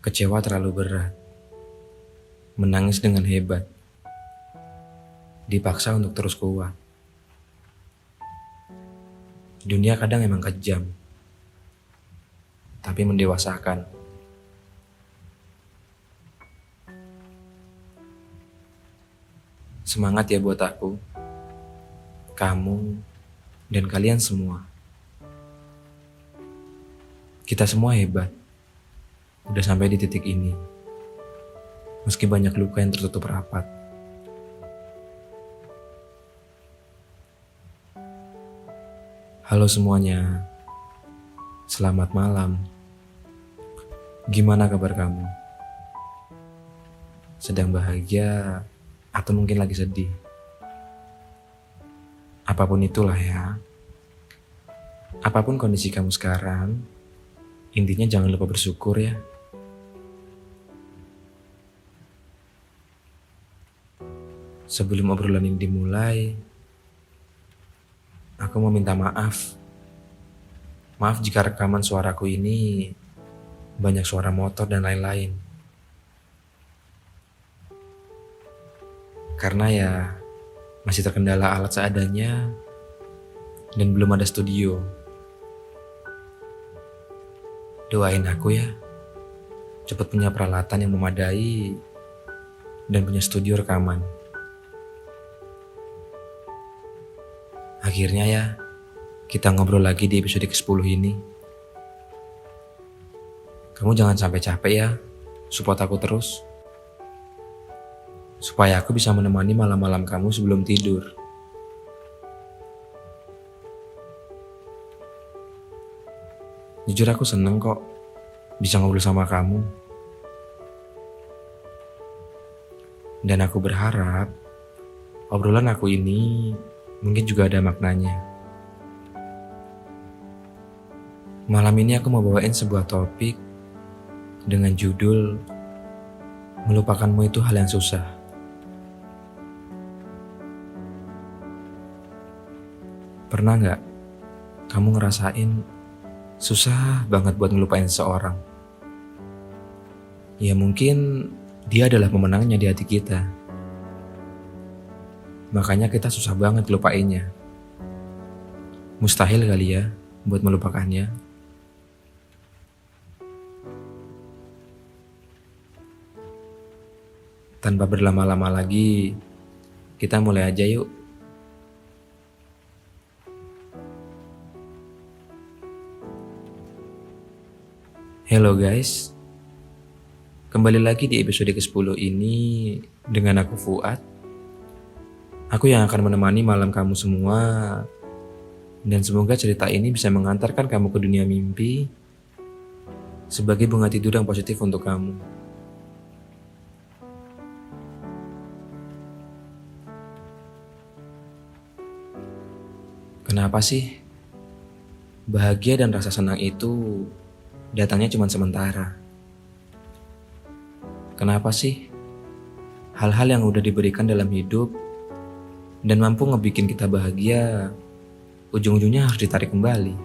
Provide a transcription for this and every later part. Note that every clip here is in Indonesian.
Kecewa terlalu berat, menangis dengan hebat, dipaksa untuk terus kuat. Dunia kadang emang kejam, tapi mendewasakan. Semangat ya buat aku, kamu, dan kalian semua. Kita semua hebat, udah sampai di titik ini. Meski banyak luka yang tertutup rapat. Halo semuanya, selamat malam. Gimana kabar kamu? Sedang bahagia atau mungkin lagi sedih? Apapun itulah ya. Apapun kondisi kamu sekarang, intinya jangan lupa bersyukur ya. Sebelum obrolan ini dimulai, aku mau minta maaf. Maaf jika rekaman suaraku ini banyak suara motor dan lain-lain. Karena ya masih terkendala alat seadanya dan belum ada studio. Doain aku ya, cepat punya peralatan yang memadai dan punya studio rekaman. Akhirnya ya, kita ngobrol lagi di episode ke-10 ini. Kamu jangan sampai capek ya, support aku terus. Supaya aku bisa menemani malam-malam kamu sebelum tidur. Jujur aku seneng kok bisa ngobrol sama kamu. Dan aku berharap obrolan aku ini mungkin juga ada maknanya. Malam ini aku mau bawain sebuah topik dengan judul Melupakanmu itu hal yang susah. Pernah gak kamu ngerasain susah banget buat ngelupain seseorang? Ya mungkin dia adalah pemenangnya di hati kita. Makanya kita susah banget lupainnya. Mustahil kali ya buat melupakannya. Tanpa berlama-lama lagi, kita mulai aja yuk. Hello guys, kembali lagi di episode ke-10 ini dengan aku Fuad. Aku yang akan menemani malam kamu semua, dan semoga cerita ini bisa mengantarkan kamu ke dunia mimpi sebagai bunga tidur yang positif untuk kamu. Kenapa sih bahagia dan rasa senang itu datangnya cuma sementara? Kenapa sih hal-hal yang udah diberikan dalam hidup dan mampu ngebikin kita bahagia, ujung-ujungnya harus ditarik kembali?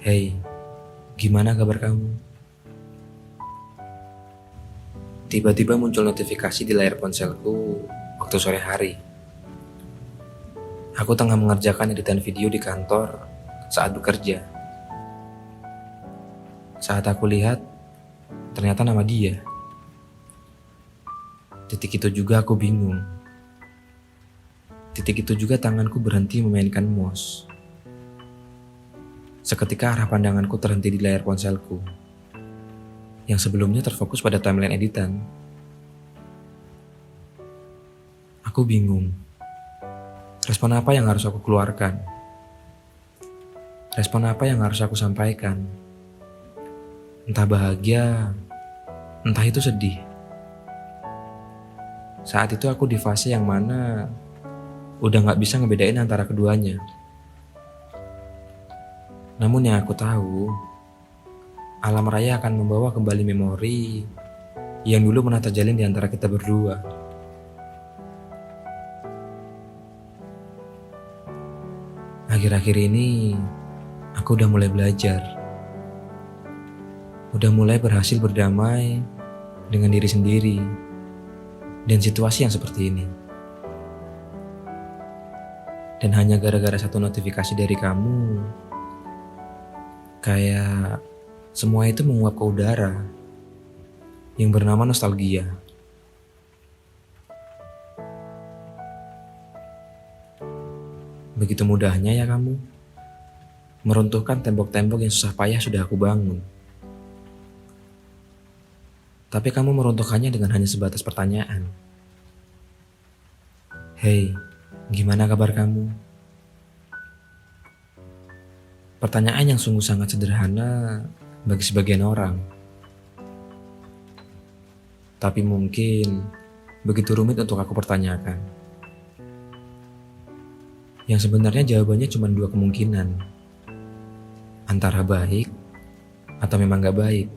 Hey, gimana kabar kamu? Tiba-tiba muncul notifikasi di layar ponselku waktu sore hari. Aku tengah mengerjakan editan video di kantor saat bekerja. Saat aku lihat, ternyata nama dia. Titik itu juga aku bingung. Titik itu juga tanganku berhenti memainkan mouse. Seketika arah pandanganku terhenti di layar ponselku, yang sebelumnya terfokus pada timeline editan. Aku bingung. Respon apa yang harus aku keluarkan? Respon apa yang harus aku sampaikan? Entah bahagia, entah itu sedih. Saat itu aku di fase yang mana udah gak bisa ngebedain antara keduanya. Namun yang aku tahu, alam raya akan membawa kembali memori yang dulu pernah terjalin di antara kita berdua. Akhir-akhir ini, aku udah mulai belajar. Udah mulai berhasil berdamai dengan diri sendiri dan situasi yang seperti ini. Dan hanya gara-gara satu notifikasi dari kamu, kayak semua itu menguap ke udara yang bernama nostalgia. Begitu mudahnya ya kamu meruntuhkan tembok-tembok yang susah payah sudah aku bangun. Tapi kamu meruntuhkannya dengan hanya sebatas pertanyaan. Hei, gimana kabar kamu? Pertanyaan yang sungguh sangat sederhana bagi sebagian orang. Tapi mungkin begitu rumit untuk aku pertanyakan. Yang sebenarnya jawabannya cuma dua kemungkinan. Antara baik atau memang gak baik.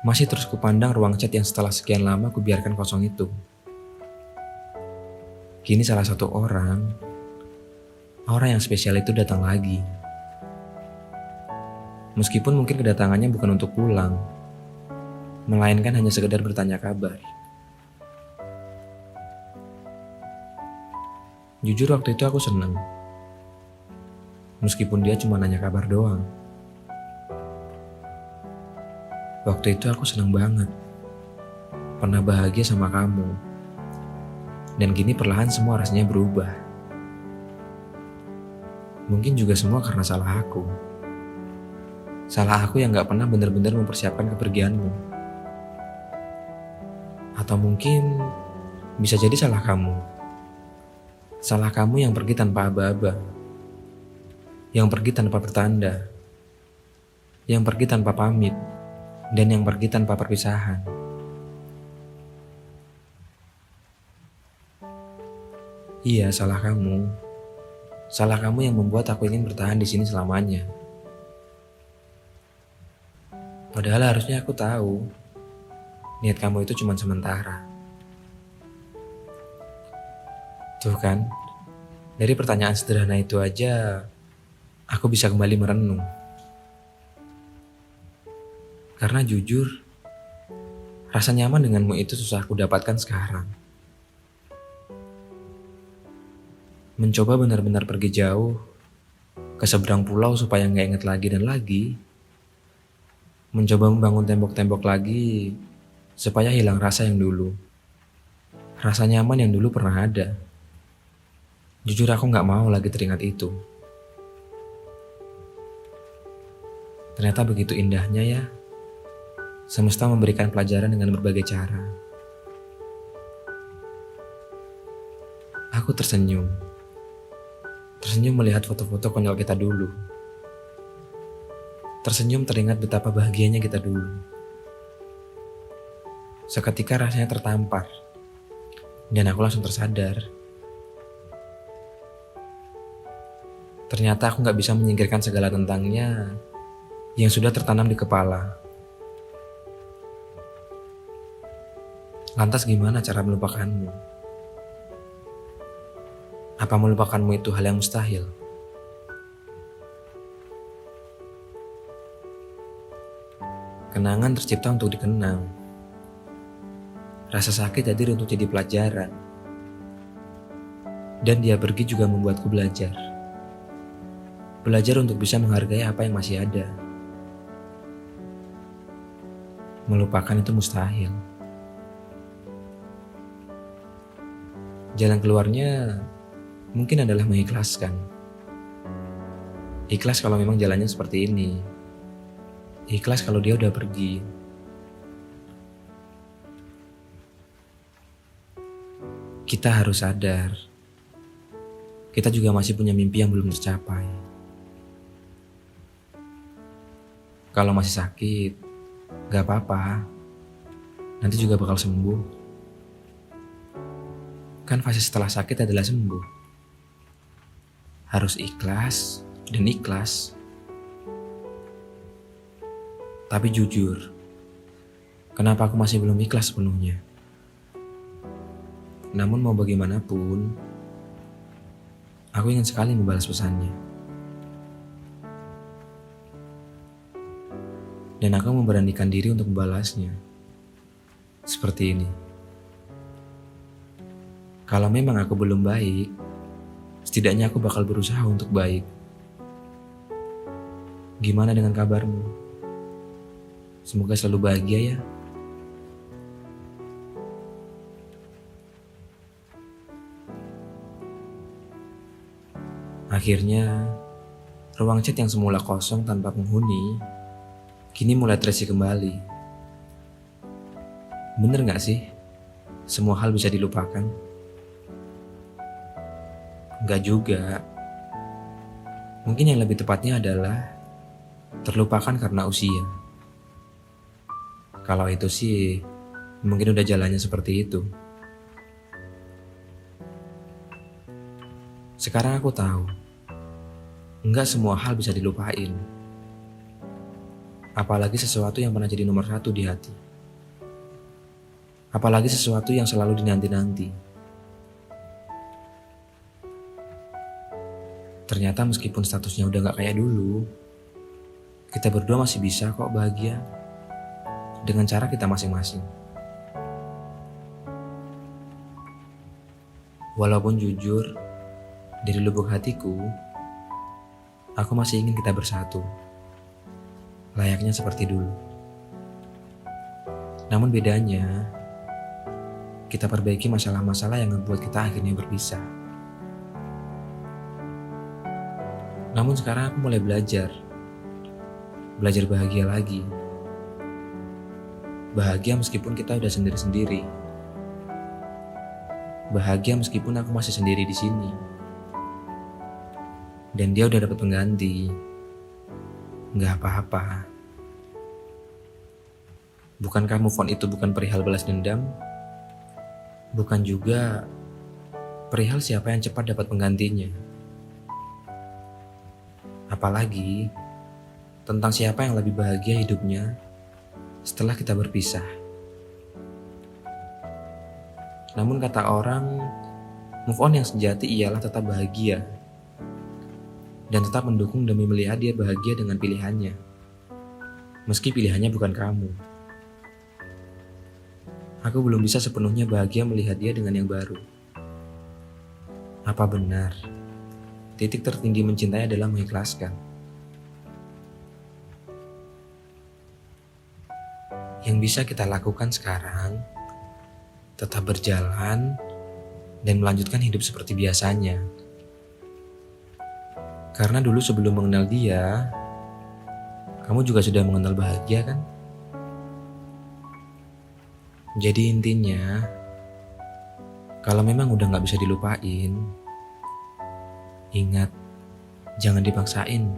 Masih terus kupandang ruang chat yang setelah sekian lama kubiarkan kosong itu. Kini salah satu orang yang spesial itu datang lagi. Meskipun mungkin kedatangannya bukan untuk pulang, melainkan hanya sekedar bertanya kabar. Jujur waktu itu aku seneng. Meskipun dia cuma nanya kabar doang. Waktu itu aku seneng banget. Pernah bahagia sama kamu. Dan kini perlahan semua rasanya berubah. Mungkin juga semua karena salah aku. Salah aku yang gak pernah benar-benar mempersiapkan kepergianmu. Atau mungkin bisa jadi salah kamu. Salah kamu yang pergi tanpa aba-aba. Yang pergi tanpa pertanda. Yang pergi tanpa pamit. Dan yang pergi tanpa perpisahan. Iya, salah kamu. Salah kamu yang membuat aku ingin bertahan di sini selamanya. Padahal harusnya aku tahu niat kamu itu cuma sementara. Tuh kan, dari pertanyaan sederhana itu aja, aku bisa kembali merenung. Karena jujur, rasa nyaman denganmu itu susah aku dapatkan sekarang. Mencoba benar-benar pergi jauh, ke seberang pulau supaya gak inget lagi dan lagi. Mencoba membangun tembok-tembok lagi, supaya hilang rasa yang dulu. Rasa nyaman yang dulu pernah ada. Jujur aku gak mau lagi teringat itu. Ternyata begitu indahnya ya. Semesta memberikan pelajaran dengan berbagai cara. Aku tersenyum. Tersenyum melihat foto-foto konyol kita dulu. Tersenyum teringat betapa bahagianya kita dulu. Seketika rasanya tertampar. Dan aku langsung tersadar. Ternyata aku gak bisa menyingkirkan segala tentangnya yang sudah tertanam di kepala. Lantas gimana cara melupakanmu? Apa melupakanmu itu hal yang mustahil? Kenangan tercipta untuk dikenang. Rasa sakit hadir untuk jadi pelajaran. Dan dia pergi juga membuatku belajar. Belajar untuk bisa menghargai apa yang masih ada. Melupakan itu mustahil. Jalan keluarnya mungkin adalah mengikhlaskan. Ikhlas kalau memang jalannya seperti ini. Ikhlas kalau dia udah pergi. Kita harus sadar. Kita juga masih punya mimpi yang belum tercapai. Kalau masih sakit, gak apa-apa. Nanti juga bakal sembuh. Kan fase setelah sakit adalah sembuh. Harus ikhlas dan ikhlas. Tapi jujur, kenapa aku masih belum ikhlas sepenuhnya? Namun mau bagaimanapun, Aku ingin sekali membalas pesannya. Dan aku memberanikan diri untuk membalasnya. Seperti ini. Kalau memang aku belum baik, setidaknya aku bakal berusaha untuk baik. Gimana dengan kabarmu? Semoga selalu bahagia ya. Akhirnya, ruang chat yang semula kosong tanpa penghuni, kini mulai terisi kembali. Bener gak sih? Semua hal bisa dilupakan? Enggak juga. Mungkin yang lebih tepatnya adalah terlupakan karena usia. Kalau itu sih, mungkin udah jalannya seperti itu. Sekarang aku tahu, enggak semua hal bisa dilupain. Apalagi sesuatu yang pernah jadi nomor satu di hati. Apalagi sesuatu yang selalu dinanti-nanti. Ternyata meskipun statusnya udah gak kayak dulu, kita berdua masih bisa kok bahagia dengan cara kita masing-masing. Walaupun jujur, dari lubuk hatiku, aku masih ingin kita bersatu. Layaknya seperti dulu. Namun bedanya, kita perbaiki masalah-masalah yang membuat kita akhirnya berpisah. Namun sekarang aku mulai belajar bahagia lagi. Bahagia meskipun kita udah sendiri-sendiri. Bahagia meskipun aku masih sendiri di sini. Dan dia udah dapat pengganti. Nggak apa-apa. Bukankah move on itu bukan perihal balas dendam? Bukan juga perihal siapa yang cepat dapat penggantinya. Apalagi tentang siapa yang lebih bahagia hidupnya setelah kita berpisah. Namun kata orang, move on yang sejati ialah tetap bahagia dan tetap mendukung demi melihat dia bahagia dengan pilihannya, meski pilihannya bukan kamu. Aku belum bisa sepenuhnya bahagia melihat dia dengan yang baru. Apa benar titik tertinggi mencintai adalah mengikhlaskan? Yang bisa kita lakukan sekarang, tetap berjalan dan melanjutkan hidup seperti biasanya. Karena dulu sebelum mengenal dia, kamu juga sudah mengenal bahagia kan? Jadi intinya, kalau memang udah gak bisa dilupain, ingat, jangan dipaksain.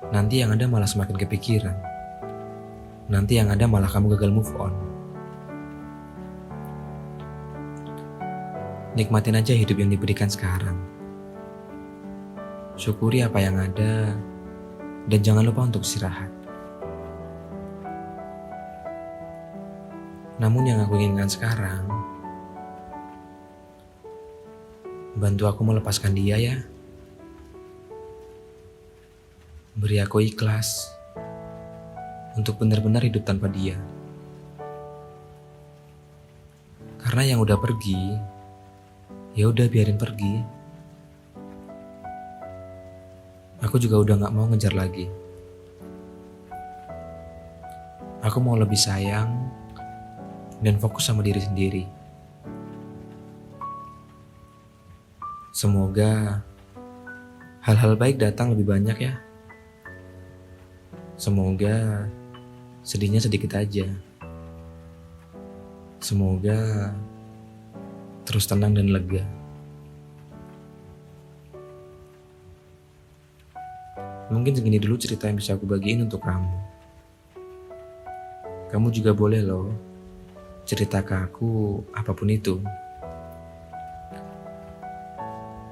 Nanti yang ada malah semakin kepikiran. Nanti yang ada malah kamu gagal move on. Nikmatin aja hidup yang diberikan sekarang. Syukuri apa yang ada, dan jangan lupa untuk istirahat. Namun yang aku inginkan sekarang, bantu aku melepaskan dia ya. Beri aku ikhlas untuk benar-benar hidup tanpa dia. Karena yang udah pergi, ya udah biarin pergi. Aku juga udah gak mau ngejar lagi. Aku mau lebih sayang dan fokus sama diri sendiri. Semoga hal-hal baik datang lebih banyak ya. Semoga sedihnya sedikit aja. Semoga terus tenang dan lega. Mungkin segini dulu cerita yang bisa aku bagiin untuk kamu. Kamu juga boleh loh cerita ke aku apapun itu.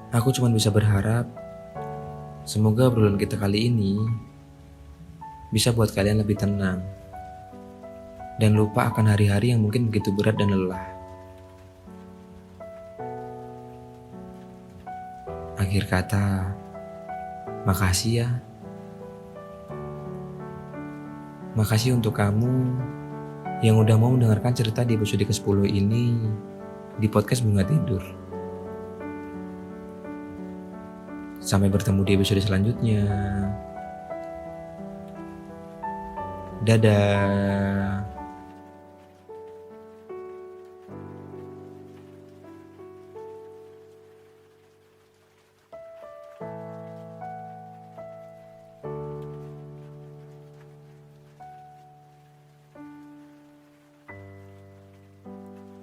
Aku cuma bisa berharap semoga obrolan kita kali ini bisa buat kalian lebih tenang dan lupa akan hari-hari yang mungkin begitu berat dan lelah. Akhir kata, makasih ya. Makasih untuk kamu yang udah mau mendengarkan cerita di episode ke-10 ini di podcast Bunga Tidur. Sampai bertemu di episode selanjutnya. Dadah.